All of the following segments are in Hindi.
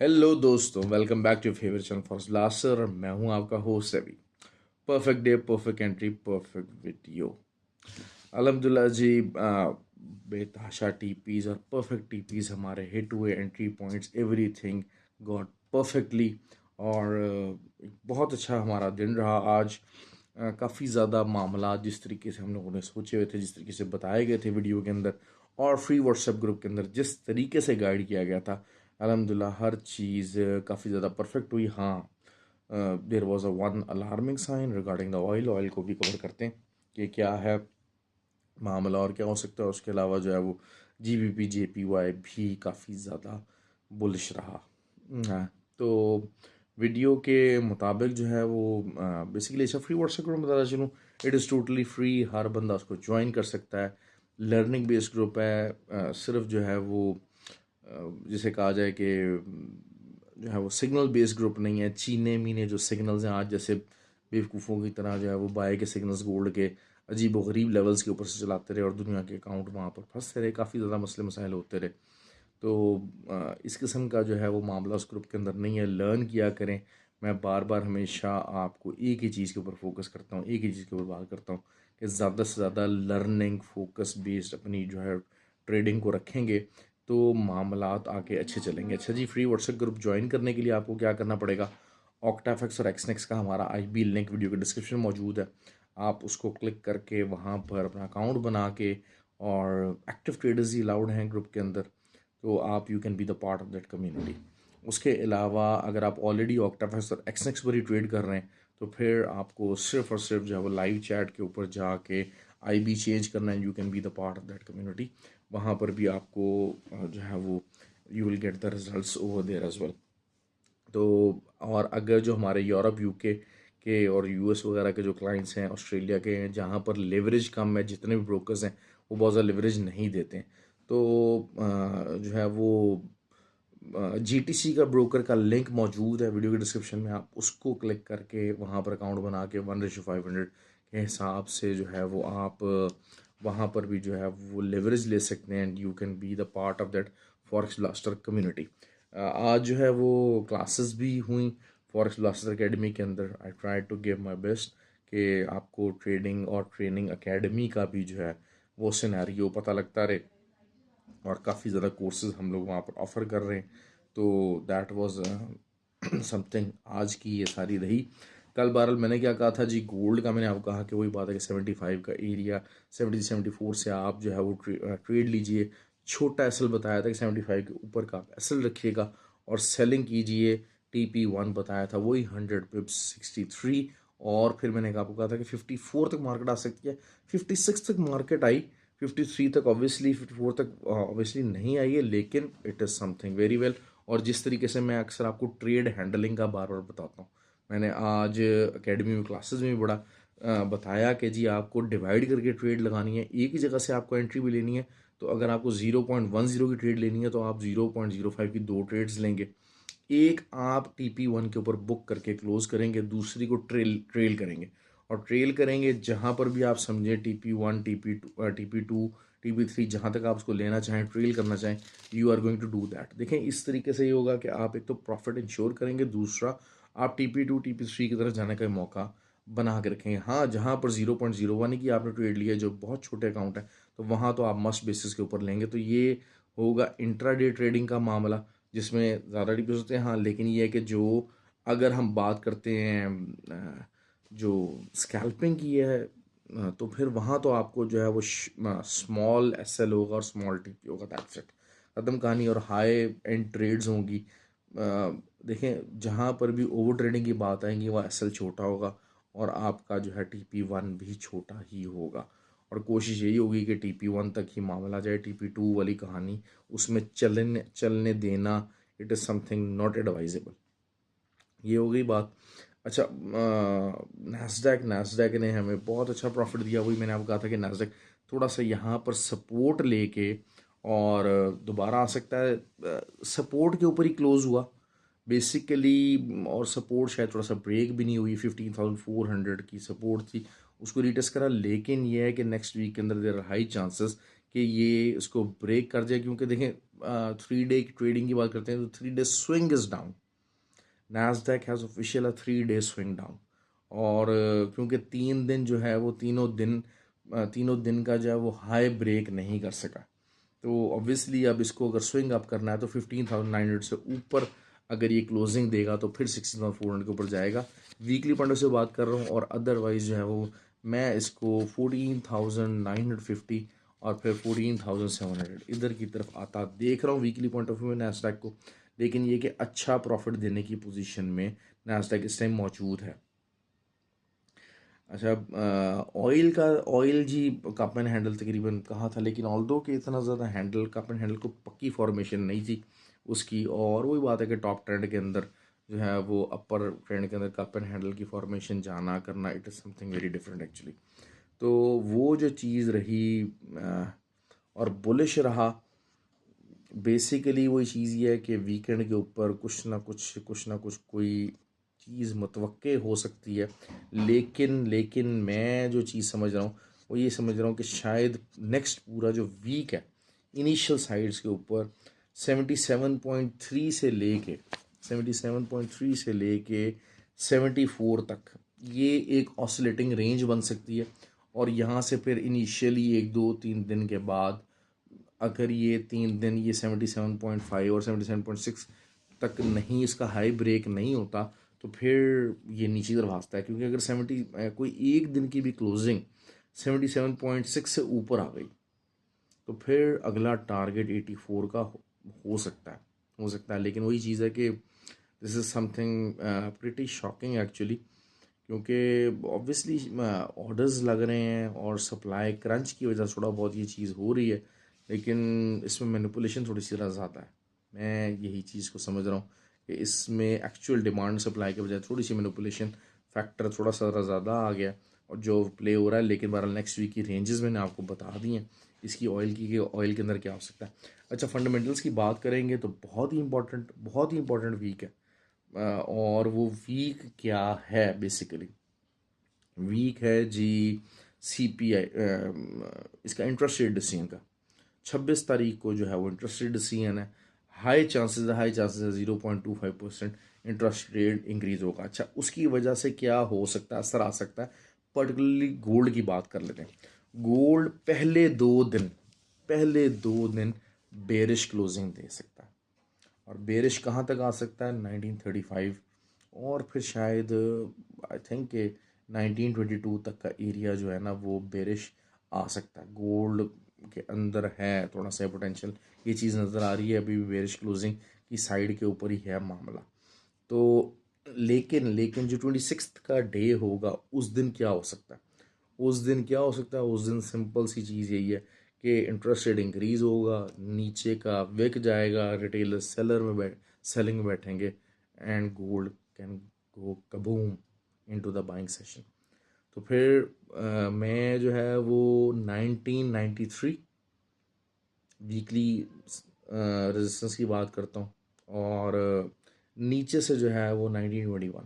हेलो दोस्तों, welcome back to favourite channel for लासर। मैं हूं आपका होस्ट अभी। Perfect day, perfect entry, perfect video. अल्हम्दुलिल्लाह जी। बेतहाशा टीपीज और परफेक्ट टीपीज हमारे हिट हुए, entry points everything got perfectly. और बहुत अच्छा हमारा दिन रहा आज। काफ़ी ज़्यादा मामला जिस तरीके से हम लोगों ने सोचे हुए थे, जिस तरीके से बताए गए थे वीडियो के अंदर और फ्री व्हाट्सएप ग्रुप के अंदर जिस तरीके से गाइड किया गया था, अल्हम्दुलिल्लाह हर चीज़ काफ़ी ज़्यादा परफेक्ट हुई। हाँ, there was a one alarming sign regarding the oil को भी कवर करते हैं कि क्या है मामला और क्या हो सकता है। उसके अलावा जो है वो GBP JPY भी काफ़ी ज़्यादा बुलिश रहा। हाँ, तो वीडियो के मुताबिक जो है वो बेसिकली अच्छा फ्री व्हाट्सएप ग्रुप बताना चलूँ। इट इज़ टोटली फ्री, हर बंदा उसको ज्वाइन कर सकता है। लर्निंग बेस्ड ग्रुप है। सिर्फ जो है वो जिसे कहा जाए कि जो है वो सिग्नल बेस्ड ग्रुप नहीं है। चीने मीने जो सिग्नल्स हैं आज, जैसे बेवकूफ़ों की तरह जो है वो बाय के सिग्नल्स गोल्ड के अजीब व गरीब लेवल्स के ऊपर से चलाते रहे और दुनिया के अकाउंट वहाँ पर फंसते रहे, काफ़ी ज़्यादा मसले मसाइल होते रहे। तो इस किस्म का जो है वो मामला उस ग्रुप के अंदर नहीं है। लर्न किया करें। मैं बार बार हमेशा आपको एक ही चीज़ के ऊपर फोकस करता हूँ, एक ही चीज़ के ऊपर बात करता हूँ कि ज़्यादा से ज़्यादा लर्निंग फोकस बेस्ड अपनी जो है ट्रेडिंग को रखेंगे तो मामलात आगे अच्छे चलेंगे। अच्छा जी, फ्री व्हाट्सएप ग्रुप ज्वाइन करने के लिए आपको क्या करना पड़ेगा? ऑक्टाफेक्स और एक्सनेक्स का हमारा IB लिंक वीडियो के डिस्क्रिप्शन में मौजूद है। आप उसको क्लिक करके वहाँ पर अपना अकाउंट बना के, और एक्टिव ट्रेडर्स ही अलाउड हैं ग्रुप के अंदर, तो आप you can be the part of that community. उसके अलावा अगर आप ऑलरेडी ऑक्टाफेक्स और एक्सनेक्स पर ही ट्रेड कर रहे हैं तो फिर आपको सिर्फ और सिर्फ जो है वो लाइव चैट के ऊपर जाके IB चेंज करना है। You can be the part of that community. वहाँ पर भी आपको जो है वो you will get the results over there as well. तो और अगर जो हमारे यूरोप UK के और US वगैरह के जो क्लाइंट्स हैं, ऑस्ट्रेलिया के हैं, जहाँ पर लेवरेज कम है, जितने भी ब्रोकर्स हैं वो बहुत ज़्यादा लेवरेज नहीं देते हैं, तो जो है वो GTC का ब्रोकर का लिंक मौजूद है वीडियो के डिस्क्रिप्शन में। आप उसको क्लिक करके वहाँ पर अकाउंट बना के 1:500 के हिसाब से जो है वो आप वहाँ पर भी जो है वो लेवरेज ले सकते हैं and you can be the part of that forex blaster community. आज जो है वो क्लासेस भी हुई फॉरेक्स ब्लास्टर एकेडमी के अंदर। I try to give my best कि आपको ट्रेडिंग और ट्रेनिंग एकेडमी का भी जो है वो सिनेरियो पता लगता रहे, और काफ़ी ज़्यादा कोर्सेज हम लोग वहाँ पर ऑफ़र कर रहे हैं। तो दैट वाज समथिंग। आज की ये सारी रही। कल बहरहाल मैंने क्या कहा था जी, गोल्ड का मैंने आपको कहा कि वही बात है कि 75 का एरिया, 70 से 74 से आप जो है वो ट्रेड लीजिए। छोटा एसल बताया था कि 75 के ऊपर का आप एसल रखिएगा और सेलिंग कीजिए। TP1 बताया था वही 100 पिप्स 63। और फिर मैंने आपको कहा था कि 54 तक मार्केट आ सकती है। 56 तक मार्केट आई, 53 तक ऑब्वियसली, 54 तक ऑब्वियसली नहीं आई है, लेकिन it is something very well. और जिस तरीके से मैं अक्सर आपको ट्रेड हैंडलिंग का बार बार बताता हूँ, मैंने आज एकेडमी में क्लासेस में भी बड़ा बताया कि जी आपको डिवाइड करके ट्रेड लगानी है। एक ही जगह से आपको एंट्री भी लेनी है, तो अगर आपको 0.10 की ट्रेड लेनी है तो आप 0.05 की दो ट्रेड्स लेंगे। एक आप TP1 के ऊपर बुक करके क्लोज करेंगे, दूसरी को ट्रेल ट्रेल करेंगे। और ट्रेल करेंगे जहाँ पर भी आप समझें, TP1 TP2 TP3, जहाँ तक आप उसको लेना चाहें, ट्रेल करना चाहें, you are going to do that. देखें, इस तरीके से ये होगा कि आप एक तो प्रॉफिट इंश्योर करेंगे, दूसरा आप TP2 TP3 की तरफ जाने का मौका बना के रखेंगे। हाँ, जहाँ पर 0.01 की आपने ट्रेड लिया है, जो बहुत छोटे अकाउंट है, तो वहाँ तो आप मस्ट बेसिस के ऊपर लेंगे। तो ये होगा इंट्राडे ट्रेडिंग का मामला, जिसमें ज़्यादा डिप्स होते हैं। हाँ, लेकिन ये है कि जो अगर हम बात करते हैं जो स्कैल्पिंग की है, तो फिर वहाँ तो आपको जो है वो स्मॉल SL होगा और स्मॉल TP होगा, दैट्स इट, ख़त्म कहानी। और हाई एंड ट्रेड्स होंगी। देखें, जहाँ पर भी ओवर ट्रेडिंग की बात आएंगी वहाँ SL छोटा होगा और आपका जो है TP1 भी छोटा ही होगा। और कोशिश यही होगी कि TP1 तक ही मामला जाए। TP2 वाली कहानी उसमें चलने चलने देना, it is something not advisable. ये हो गई बात। अच्छा, नैस्डैक नैस्डैक ने हमें बहुत अच्छा प्रॉफिट दिया। वही मैंने आपको कहा था कि नैस्डैक थोड़ा सा यहाँ पर सपोर्ट लेके और दोबारा आ सकता है। सपोर्ट के ऊपर ही क्लोज हुआ बेसिकली, और सपोर्ट शायद थोड़ा सा ब्रेक भी नहीं हुई। 15,400 की सपोर्ट थी, उसको रिटेस्ट करा। लेकिन यह है कि नेक्स्ट वीक के अंदर देर आर हाई चांसेस कि ये इसको ब्रेक कर जाए, क्योंकि देखें 3 डे की ट्रेडिंग की बात करते हैं तो 3 day swing is down. Nasdaq has official a 3 day swing down. और क्योंकि 3 दिन जो है वो तीनों दिन का जो है वो हाई ब्रेक नहीं कर सका, तो ऑब्वियसली अब इसको अगर स्विंग अप करना है तो 15,900 से ऊपर अगर ये क्लोजिंग देगा तो फिर 16,400 के ऊपर जाएगा। वीकली पॉइंट से बात कर रहा हूँ, और अदरवाइज जो है वो मैं इसको 14,950 और फिर 14,700 इधर की तरफ आता देख रहा हूँ वीकली पॉइंट ऑफ व्यू में नैस्डैक को। लेकिन ये कि अच्छा प्रॉफिट देने की पोजीशन में नैस्डैक इस टाइम मौजूद है। अच्छा, ऑयल जी कप एंड हैंडल तकरीबन कहा था, लेकिन ऑल्दो कि इतना ज़्यादा हैंडल कप एंड हैंडल को पक्की फॉर्मेशन नहीं थी उसकी। और वही बात है कि टॉप ट्रेंड के अंदर जो है वो अपर ट्रेंड के अंदर कप एंड हैंडल की फॉर्मेशन जाना करना, it is something very different actually. तो वो जो चीज़ रही और बुलिश रहा, बेसिकली वही चीज़ ये है कि वीकेंड के ऊपर कुछ ना कुछ कोई चीज़ मुतवक्के हो सकती है। लेकिन मैं जो चीज़ समझ रहा हूँ वो ये समझ रहा हूँ कि शायद नेक्स्ट पूरा जो वीक है इनिशियल साइड्स के ऊपर 77.3 से लेके 77.3 से लेके 74 तक ये एक ऑसिलेटिंग रेंज बन सकती है। और यहाँ से फिर इनिशियली 1 2 3 दिन के बाद अगर ये 3 दिन ये 77.5 और 77.6 तक नहीं, इसका हाई ब्रेक नहीं होता, तो फिर ये नीचे की तरफ भागता है। क्योंकि अगर कोई एक दिन की भी क्लोजिंग 77.6 से ऊपर आ गई तो फिर अगला टारगेट 84 का हो सकता है। लेकिन वही चीज़ है कि this is something pretty shocking actually, क्योंकि ऑब्वियसली ऑर्डर्स लग रहे हैं और सप्लाई क्रंच की वजह से थोड़ा बहुत ये चीज़ हो रही है, लेकिन इसमें मैनिपुलेशन थोड़ी सी ज़्यादा है। मैं यही चीज़ को समझ रहा हूँ कि इसमें एक्चुअल डिमांड सप्लाई के बजाय थोड़ी सी मैनिपुलेशन फैक्टर थोड़ा सा ज़्यादा आ गया और जो प्ले हो रहा है। लेकिन बहरहाल नेक्स्ट वीक की रेंजेस मैंने आपको बता दी हैं इसकी ऑयल की कि ऑयल के अंदर क्या हो सकता है। अच्छा, फंडामेंटल्स की बात करेंगे तो बहुत ही इंपॉर्टेंट वीक है। और वो वीक क्या है बेसिकली, वीक है जी CPI, इसका इंटरेस्ट रेट डिसीजन का। 26 तारीख को जो है वो इंटरेस्ट रेट डिसीजन है। हाई चांसेस है 0.25% इंटरेस्ट रेट इंक्रीज होगा। अच्छा, उसकी वजह से क्या हो सकता है, असर आ सकता है। पर्टिकुलरली गोल्ड की बात कर लेते हैं। गोल्ड पहले दो दिन बेरिश क्लोजिंग दे सकता है, और बेरिश कहाँ तक आ सकता है 1935, और फिर शायद आई थिंक के 1922 तक का एरिया जो है ना वो बेरिश आ सकता है। गोल्ड के अंदर है थोड़ा सा पोटेंशियल, ये चीज़ नज़र आ रही है। अभी भी बेरिश क्लोजिंग की साइड के ऊपर ही है मामला। तो लेकिन जो 26 का डे होगा उस दिन क्या हो सकता है, उस दिन सिंपल सी चीज़ यही है कि इंटरेस्ट रेट इंक्रीज होगा, नीचे का विक जाएगा, रिटेलर सेलिंग में बैठेंगे, and gold can go kaboom into the buying session. तो फिर मैं जो है वो 1993 वीकली रेजिस्टेंस की बात करता हूँ, और नीचे से जो है वो 1921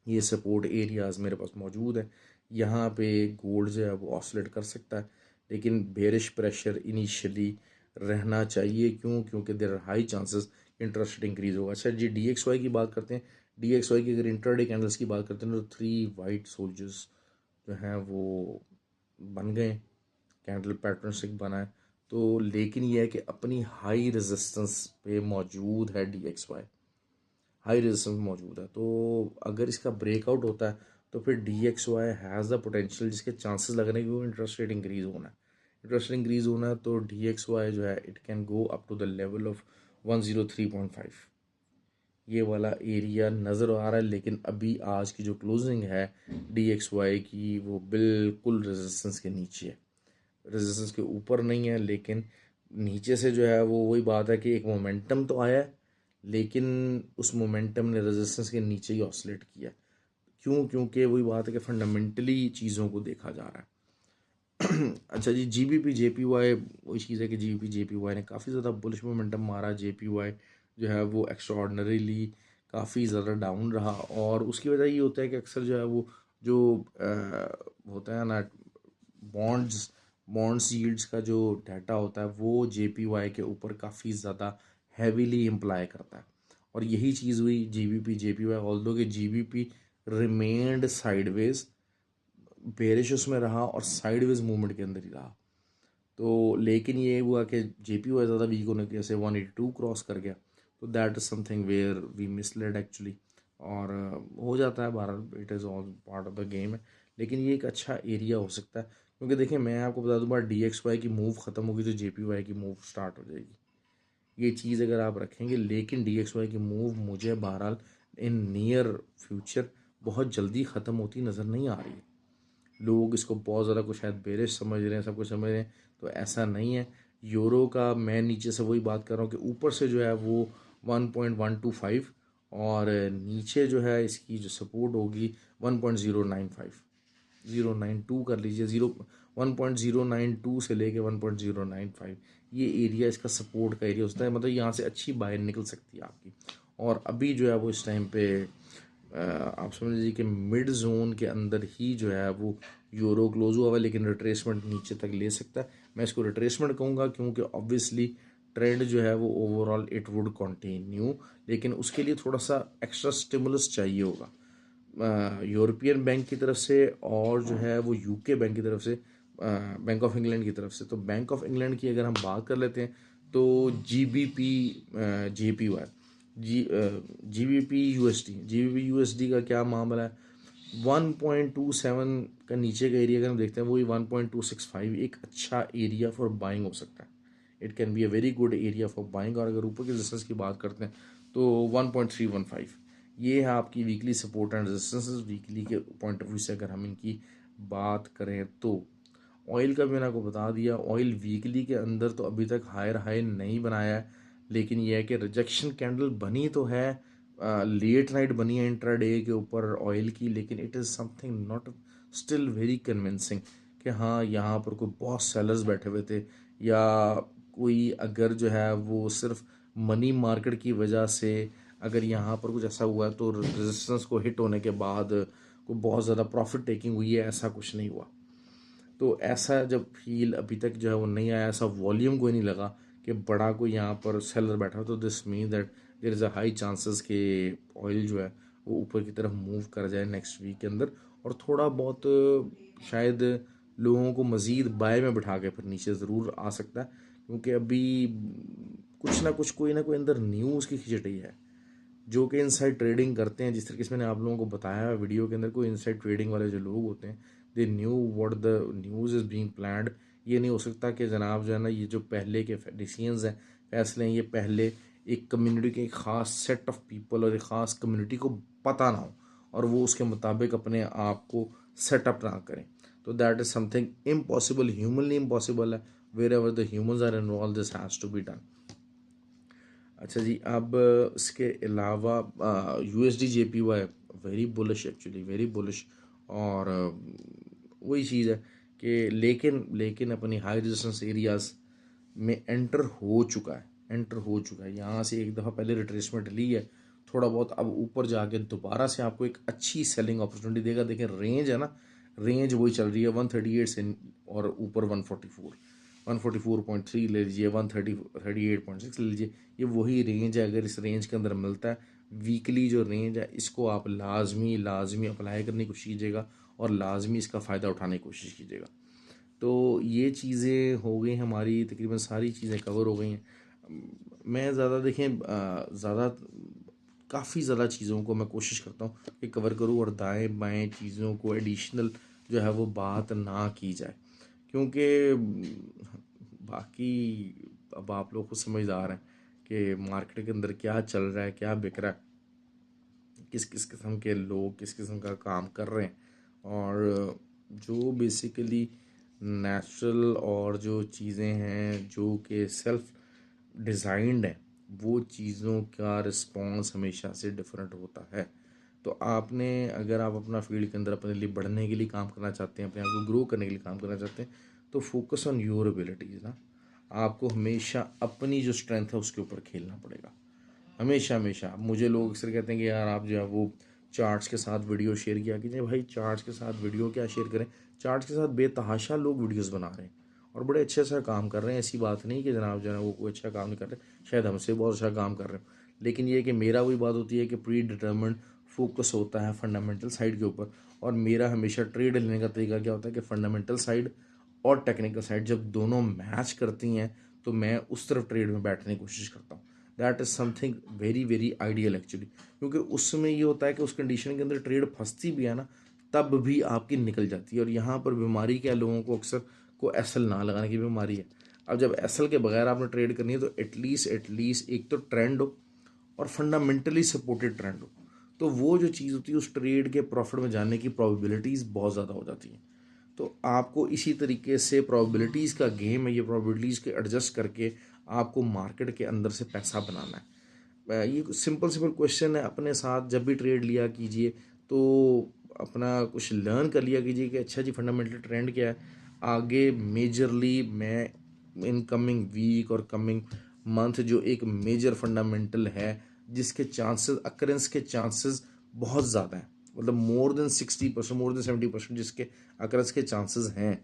ये सपोर्ट एरियाज़ मेरे पास मौजूद है। यहाँ पे गोल्ड जो है वो ऑसिलेट कर सकता है, लेकिन बेरिश प्रेशर इनिशियली रहना चाहिए। क्योंकि there are high chances interest increase होगा। अच्छा जी, DXY की बात करते हैं। DXY की अगर इंटरडे कैंडल्स की बात करते हैं तो 3 वाइट सोल्जर्स जो हैं वो बन गए, कैंडल पैटर्न स्टिक बना है। तो लेकिन यह है कि अपनी हाई रेजिस्टेंस पे मौजूद है DXY, हाई रेजिस्टेंस मौजूद है। तो अगर इसका ब्रेकआउट होता है तो फिर DXY हैज़ द पोटेंशियल, जिसके चांसेस लग रहे हैं कि वो इंटरेस्ट रेट इंक्रीज होना है। तो DXY जो है it can go up to the level of 103.5, ये वाला एरिया नज़र आ रहा है। लेकिन अभी आज की जो क्लोजिंग है DXY की वो बिल्कुल रेजिस्टेंस के नीचे है, रेजिस्टेंस के ऊपर नहीं है। लेकिन नीचे से जो है वो वही बात है कि एक मोमेंटम तो आया है, लेकिन उस मोमेंटम ने रेजिस्टेंस के नीचे ही ऑसिलेट किया। क्योंकि वही बात है कि फंडामेंटली चीज़ों को देखा जा रहा है। अच्छा जी, GBP JPY वही चीज़ है कि GBP JPY ने काफ़ी ज़्यादा बुलिश मोमेंटम मारा। JPY जो है वो एक्स्ट्राऑर्डिनरीली काफ़ी ज़्यादा डाउन रहा, और उसकी वजह ये होता है कि अक्सर जो है वो जो होता है ना बॉन्ड्स बॉन्ड्स यील्ड्स का जो डाटा होता है वो JPY के ऊपर काफ़ी ज़्यादा हैवीली इम्प्लाई करता है। और यही चीज़ हुई JPY, ऑल्दो कि GBP रिमेन्ड साइडवेज, बेरिश उसमें रहा और साइडवेज मूवमेंट के अंदर ही रहा। तो लेकिन ये हुआ कि JPY ज़्यादा वीक होने की वजह से 182 क्रॉस कर गया। तो that is something where we mislead actually. और हो जाता है, बहरहाल it is all part of the game है। लेकिन ये एक अच्छा एरिया हो सकता है, क्योंकि देखिए मैं आपको बता दूँ, DXY की मूव ख़त्म होगी तो JPY की मूव स्टार्ट हो जाएगी। ये चीज़ अगर आप रखेंगे, लेकिन DXY की मूव मुझे बहरहाल इन नियर फ्यूचर बहुत जल्दी ख़त्म होती नज़र नहीं आ रही है। लोग इसको बहुत ज़्यादा कुछ शायद बेरिश समझ रहे हैं, सब कुछ समझ रहे हैं, तो ऐसा नहीं है। यूरो का मैं नीचे से वही बात कर रहा हूँ कि ऊपर से जो है वो 1.125 और नीचे जो है इसकी जो सपोर्ट होगी 1.095, 092 कर लीजिए, 1.092 से लेके 1.095, ये एरिया इसका सपोर्ट का एरिया होता है। मतलब यहाँ से अच्छी बाय निकल सकती है आपकी। और अभी जो है वो इस टाइम पे आप समझ लीजिए कि मिड जोन के अंदर ही जो है वो यूरो क्लोज हुआ हुआ है, लेकिन रिट्रेसमेंट नीचे तक ले सकता है। मैं इसको रिट्रेसमेंट कहूँगा, क्योंकि ऑब्वियसली ट्रेंड जो है वो ओवरऑल इट वुड कंटिन्यू, लेकिन उसके लिए थोड़ा सा एक्स्ट्रा स्टिमुलस चाहिए होगा यूरोपियन बैंक की तरफ से, और जो है वो UK बैंक की तरफ से, बैंक ऑफ इंग्लैंड की तरफ से। तो बैंक ऑफ इंग्लैंड की अगर हम बात कर लेते हैं तो GBP JPY, GBP USD का क्या मामला है। 1.27 का नीचे का एरिया अगर हम देखते हैं, वही 1.265 एक अच्छा एरिया फॉर बाइंग हो सकता है। It can be a very good area for buying. और अगर ऊपर की रेजिस्टेंस की बात करते हैं तो 1.315, ये है आपकी weekly support and resistance. Weekly के पॉइंट ऑफ व्यू से अगर हम इनकी बात करें तो ऑयल का भी मैंने आपको बता दिया, ऑयल वीकली के अंदर तो अभी तक हायर हाई नहीं बनाया है, लेकिन यह है कि रिजेक्शन कैंडल बनी तो है, लेट नाइट बनी है इंट्राडे के ऊपर ऑयल की, लेकिन it is something not still very convincing कि हाँ यहाँ पर कोई बहुत सेलर्स बैठे हुए थे, या कोई अगर जो है वो सिर्फ मनी मार्केट की वजह से अगर यहाँ पर कुछ ऐसा हुआ है तो रेजिस्टेंस को हिट होने के बाद कोई बहुत ज़्यादा प्रॉफिट टेकिंग हुई है, ऐसा कुछ नहीं हुआ। तो ऐसा जब फील अभी तक जो है वो नहीं आया, ऐसा वॉल्यूम कोई नहीं लगा कि बड़ा कोई यहाँ पर सेलर बैठा हो, तो this mean that there is a high chances कि ऑयल जो है वो ऊपर की तरफ मूव कर जाए नेक्स्ट वीक के अंदर, और थोड़ा बहुत शायद लोगों को मज़ीद बाय में बिठा के फिर नीचे ज़रूर आ सकता है, क्योंकि अभी कुछ ना कुछ कोई ना कोई अंदर न्यूज़ की खिचड़ी है। जो कि इनसाइड ट्रेडिंग करते हैं, जिस तरीके से मैंने आप लोगों को बताया वीडियो के अंदर, कोई इनसाइड ट्रेडिंग वाले जो लोग होते हैं, they knew what the news is being planned. ये नहीं हो सकता कि जनाब जो है ना, ये जो पहले के डिसीजंस हैं, फैसले हैं, ये पहले एक कम्युनिटी के एक ख़ास सेट ऑफ पीपल और एक ख़ास कम्युनिटी को पता ना हो और वो उसके मुताबिक अपने आप को सेटअप ना करें। तो that is something impossible, humanly impossible है। Wherever the humans are involve, this has to be done. अच्छा जी, अब इसके अलावा USD JPY very bullish, actually very bullish. और वही चीज़ है कि लेकिन अपनी हाई रेजिस्टेंस एरियाज में एंटर हो चुका है। यहाँ से एक दफ़ा पहले रिट्रेसमेंट ली है थोड़ा बहुत, अब ऊपर जाके दोबारा से आपको एक अच्छी सेलिंग अपॉर्चुनिटी देगा। देखें रेंज है ना, रेंज वही चल रही है 138 से और ऊपर 144, 144.3 ले लीजिए, 138.6 ले लीजिए, ये वही रेंज है। अगर इस रेंज के अंदर मिलता है, वीकली जो रेंज है, इसको आप लाजमी अप्लाई करने की कोशिश कीजिएगा और लाजमी इसका फ़ायदा उठाने की कोशिश कीजिएगा। तो ये चीज़ें हो गई हमारी, तकरीबन सारी चीज़ें कवर हो गई हैं। मैं ज़्यादा देखें ज़्यादा काफ़ी ज़्यादा चीज़ों को मैं कोशिश करता हूँ कि कवर करूँ और दाएं बाएं चीज़ों को एडिशनल जो है वो बात ना की जाए, क्योंकि बाकी अब आप लोग खुद समझदार हैं कि मार्केट के अंदर क्या चल रहा है, क्या बिक रहा है, किस किस किस्म के लोग किस किस्म का काम कर रहे हैं, और जो बेसिकली नेचुरल और जो चीज़ें हैं जो कि सेल्फ डिज़ाइंड हैं, वो चीज़ों का रिस्पॉन्स हमेशा से डिफरेंट होता है। तो आपने अगर आप अपना फील्ड के अंदर अपने लिए बढ़ने के लिए काम करना चाहते हैं, अपने आप को ग्रो करने के लिए काम करना चाहते हैं, तो फोकस ऑन योर एबिलिटीज़ ना। आपको हमेशा अपनी जो स्ट्रेंथ है उसके ऊपर खेलना पड़ेगा, हमेशा हमेशा। मुझे लोग अक्सर कहते हैं कि यार आप जो है वो चार्ट्स के साथ वीडियो शेयर किया कीजिए। भाई चार्ट्स के साथ वीडियो क्या शेयर करें, चार्ट्स के साथ बेतहाशा लोग वीडियोस बना रहे हैं और बड़े अच्छे से काम कर रहे हैं। ऐसी बात नहीं कि जनाब जो है वो कोई अच्छा काम नहीं कर रहे, शायद हमसे बहुत अच्छा काम कर रहे हैं, लेकिन ये कि मेरा वही बात होती है कि प्री डिटर्मिन्ड फोकस होता है फंडामेंटल साइड के ऊपर। और मेरा हमेशा ट्रेड लेने का तरीका क्या होता है कि फंडामेंटल साइड और टेक्निकल साइड जब दोनों मैच करती हैं तो मैं उस तरफ ट्रेड में बैठने की कोशिश करता हूँ। That is something very very ideal actually, क्योंकि उसमें ये होता है कि उस कंडीशन के अंदर ट्रेड फंसती भी है ना, तब भी आपकी निकल जाती है। और यहाँ पर बीमारी क्या है, लोगों को अक्सर को एसएल ना लगाने की बीमारी है। अब जब एसएल के बगैर आपने ट्रेड करनी है तो एटलीस्ट एक तो ट्रेंड हो और फंडामेंटली सपोर्टेड ट्रेंड हो, तो वो जो चीज़ होती है उस ट्रेड के प्रॉफिट में जाने की प्रोबेबिलिटीज़ बहुत ज़्यादा हो जाती हैं। तो आपको इसी तरीके से प्रोबेबिलिटीज़ का गेम है, ये प्रोबेबिलिटीज़ के एडजस्ट करके आपको मार्केट के अंदर से पैसा बनाना है। ये सिंपल सिंपल क्वेश्चन है, अपने साथ जब भी ट्रेड लिया कीजिए तो अपना कुछ लर्न कर लिया कीजिए कि अच्छा जी फंडामेंटल ट्रेंड क्या है। आगे मेजरली मैं इन कमिंग वीक और कमिंग मंथ जो एक मेजर फंडामेंटल है जिसके चांसेस अकरेंस के चांसेस बहुत ज़्यादा हैं, मतलब मोर देन 60%, मोर देन 70% जिसके अकरेंस के चांसेस हैं,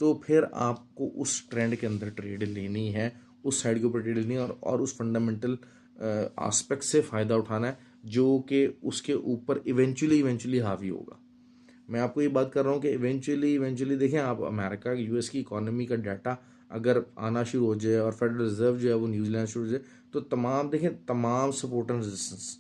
तो फिर आपको उस ट्रेंड के अंदर ट्रेड लेनी है, उस साइड के ऊपर ट्रेड लेनी है और उस फंडामेंटल आस्पेक्ट से फ़ायदा उठाना है जो कि उसके ऊपर इवेंचुअली हावी होगा। मैं आपको ये बात कर रहा हूँ कि इवेंचुअली देखें आप, अमेरिका यूएस की इकोनॉमी का डाटा अगर आना शुरू हो जाए और फेडरल रिजर्व जो है वो न्यूज़ लेना शुरू हो जाए, तो तमाम देखें तमाम सपोर्ट एंड रेजिस्टेंस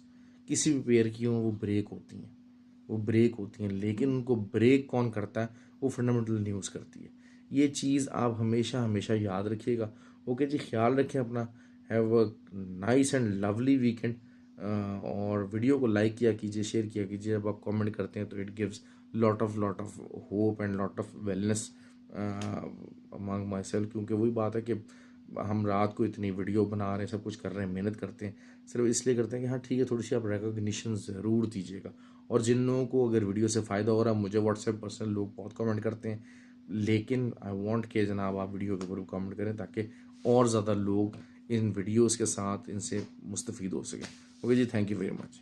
किसी भी पेयर की हों वो ब्रेक होती हैं, लेकिन उनको ब्रेक कौन करता है, वो फंडामेंटल न्यूज़ करती है। ये चीज़ आप हमेशा हमेशा याद रखिएगा। ओके जी, ख्याल रखें अपना। Have a nice and lovely weekend. और वीडियो को लाइक किया कीजिए, शेयर किया कीजिए। जब आप कमेंट करते हैं तो it gives lot of hope and lot of wellness among my self, क्योंकि वही बात है कि हम रात को इतनी वीडियो बना रहे हैं, सब कुछ कर रहे हैं, मेहनत करते हैं, सिर्फ इसलिए करते हैं कि हाँ ठीक है, थोड़ी सी आप रिकॉग्निशन ज़रूर दीजिएगा। और जिन लोगों को अगर वीडियो से फ़ायदा हो रहा है, मुझे व्हाट्सएप पर्सनल लोग बहुत कमेंट करते हैं, लेकिन आई वांट कि जनाब आप वीडियो के ऊपर कमेंट करें ताकि और ज़्यादा लोग इन वीडियोज़ के साथ इनसे मुस्तफ़ीद हो सकें। ओके जी, थैंक यू वेरी मच।